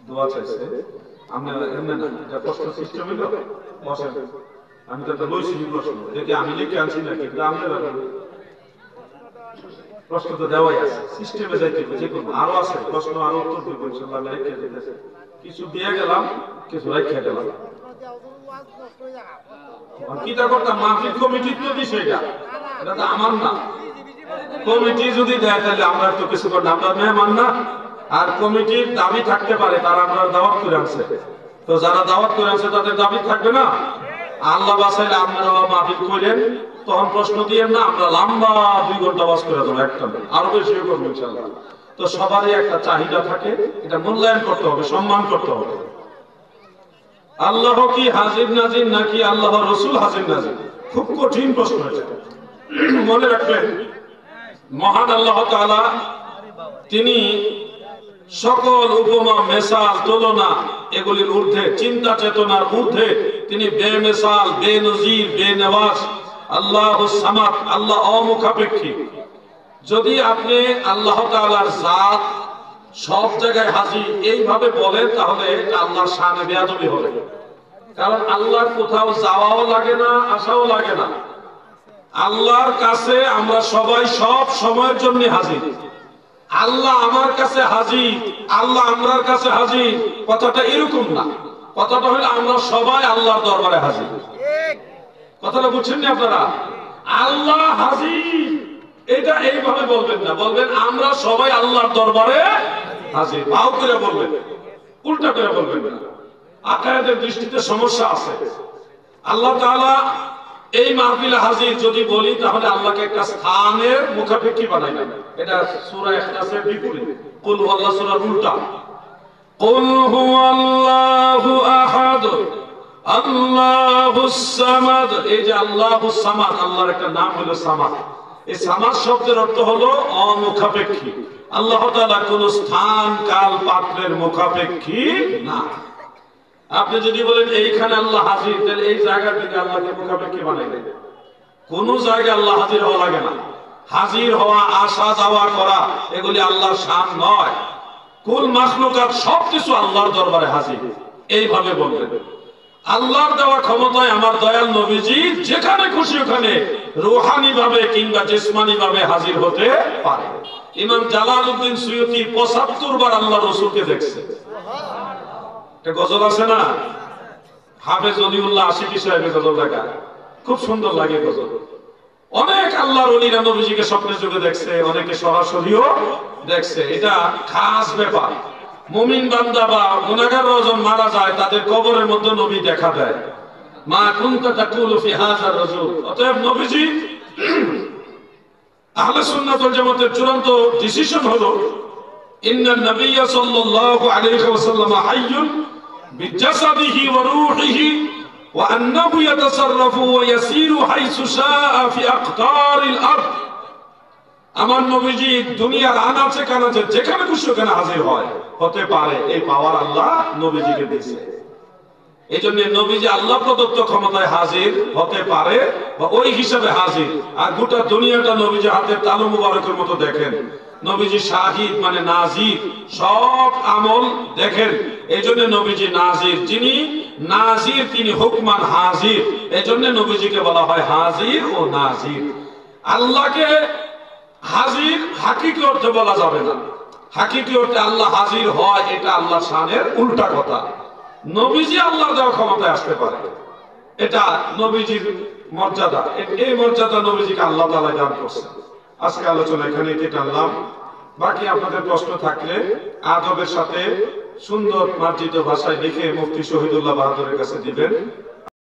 দোয়া চাইছে আমরা এমনি না, এটা প্রশ্ন সিস্টেম হইল বসেন। আমি তো একটা বইছি প্রশ্ন দেখি আমি লিখে আনছি না, কিন্তু আমরা প্রশ্ন তো দেওয়াই আছে, সিস্টেমে যাইতে হবে যে কোনো। আরো আছে প্রশ্ন, আরো উত্তর দিব ইনশাআল্লাহ। আমি রেখে দিতেছি, কিছু দিয়ে গেলাম, কিছু রেখে গেলাম। কিটা করতাম, মাহফিল কমিটির তো বিষয়, এটা তো আমার না। কমিটি যদি দেয় তাহলে আমরা তো কিছু করতাম, আমরা মেহমান না। আর কমিটির দাবি থাকতে পারে, তারা আমরা দাওয়াত করে আনছে, তো যারা দাওয়াত করে আনছে তাদের দাবি থাকবে না। আল্লাহ বাসাইলে আপনারা মাহফিল করেন, তখন প্রশ্ন দিয়ে না, আমরা লম্বা 2 ঘন্টা বাস করে দেবো, একটা আরো বেশি করবো ইনশাআল্লাহ। তো সবারই একটা চাহিদা থাকে, এটা মূল্যায়ন করতে হবে, সম্মান করতে হবে। আল্লাহ কি হাজির নাজির নাকি আল্লাহ রসুল হাজির নাজির? খুব কঠিন প্রশ্ন এটা। মনে রাখবেন, মহান আল্লাহ তাআলা তিনি সকল উপমা, মেসাল, তুলনা এগুলির ঊর্ধ্বে, চিন্তা চেতনার ঊর্ধ্বে তিনি বেমেসাল, বেনজির, বেনওয়াজ। আল্লাহুস সামাদ, আল্লাহ অমুখাপেক্ষী। যদি আপনি আল্লাহ তাআলার জাত সব জায়গায় হাজির এইভাবে বলেন, তাহলে আল্লাহর শানে বেয়াদবি হবে। কারণ আল্লাহর কোথাও যাওয়াও লাগে না, আসাও লাগে না। আল্লাহর কাছে আমরা সবাই সব সময়ের জন্য হাজির। আল্লাহ আমার কাছে হাজির, আল্লাহ আমরার কাছে হাজির, কথাটা এরকম না। কথাটা হলো আমরা সবাই আল্লাহর দরবারে হাজির। কথাটা বুঝছেন না আপনারা? আল্লাহ হাজির, এটা এইভাবে বলবেন না, বলবেন আমরা সবাই আল্লাহর দরবারে হাজির। ভাও করে বলবেন, উল্টা করে বলবেন না। আকায়েদের দৃষ্টিতে সমস্যা আছে। আল্লাহ তাআলা এই মাহফিলে হাজির যদি বলি, তাহলে আল্লাহকে একটা স্থানের মুখাপেক্ষী বানাই না। এটা সূরা ইখলাসের বিপরীত, কুল হুয়াল্লাহু সূরার উল্টা। কুল হুয়াল্লাহু আহাদ আল্লাহুস সামাদ। এই যে আল্লাহুস সামাদ, আল্লাহর একটা নাম হলো সামাদ। এই সামাদ শব্দের অর্থ হলো অমুখাপেক্ষী। আল্লাহ তাআলা কোন স্থান, কাল, পাত্রের মুখাপেক্ষী না। আপনি যদি বলেন এইখানে আল্লাহ হাজির, তাহলে এই জায়গার দিকে আল্লাহকে মুখাপেক্ষী বানাই দেবে। কোন জায়গায় আল্লাহ হাজির হওয়া লাগে না। হাজির হওয়া, আসা যাওয়া করা, এগুলি আল্লাহর শান নয়। কুল মাখলুকাত সবকিছু আল্লাহর দরবারে হাজির, এইভাবে বলবেন। আল্লাহর দেওয়া ক্ষমতায় আমার দয়াল নবীজি যেখানে খুশি ওখানে রূহানি ভাবে কিংবা জিসমানি ভাবে হাজির হতে পারে। ইমাম জালালউদ্দিন সুয়ুতী ৭৫ বার আল্লাহ রাসূলকে দেখছে। একটা গজল আছে না, হাফেজ ওলিউল্লাহ আশিকি সাহেবের গজল লেখা, খুব সুন্দর লাগে গজল। অনেক আল্লাহর ওলিরা নবীজিকে স্বপ্নে চোখে দেখছে, অনেকে সরাসরিও দেখছে। এটা খাস ব্যাপার। মুমিন বান্দা বা গুনাহগার যখন মারা যায়, তাদের কবরের মধ্যে নবী দেখা দেয়। মা কুনতা তাকুলু ফি হাযার রাজুল। অতএব নবীজি, আহলে সুন্নাত ওয়াল জামাতের চূড়ান্ত ডিসিশন হলো, ইন্নান নাবিয়্যা সাল্লাল্লাহু আলাইহি ওয়াসাল্লাম হাইয়ুন বিজাসাদিহি ওয়া রূহিহি ওয়া আন্নাহু ইয়াতাসাররাফু ওয়া ইয়াসিরু হাইসু শাআ ফি আকতারিল আরদ। আমার নবীজি দুনিয়ার আনাচে কানাচে যেখানে খুশি ওখানে হাজির হয়, হতে পারে। এই পাওয়ার আল্লাহ নবীজিকে দিয়েছে। এই জন্য নবীজি আল্লাহ প্রদত্ত ক্ষমতায় হাজির হতে পারে, বা ওই হিসাবে হাজির। আর গোটা দুনিয়াটা নবীজি হাতের তালু মুবারকের মতো দেখেন। নবীজি শাহিদ মানে নাজির, সব আমল দেখেন। এই জন্য নবীজি নাজির। যিনি নাজির তিনি হুকমান হাজির। এই জন্য নবীজিকে বলা হয় হাজির ও নাজির। আল্লাহকে হাজির হাকিকি অর্থে বলা যাবে না। হাকিকি অর্থে আল্লাহ হাজির হয়, এটা আল্লাহ শানের উল্টা কথা। নবীজি আল্লাহর দেওয়া ক্ষমতায় আসতে পারে, এটা নবীজির মর্যাদা। এই মর্যাদা নবীজিকে আল্লাহ তাআলা দান করেছেন। আজকে আলোচনা এখানে টানলাম। বাকি আপনাদের প্রশ্ন থাকলে আদবের সাথে সুন্দর মার্জিত ভাষায় লিখে মুফতি শহীদুল্লাহ বাহাদুরের কাছে দিবেন।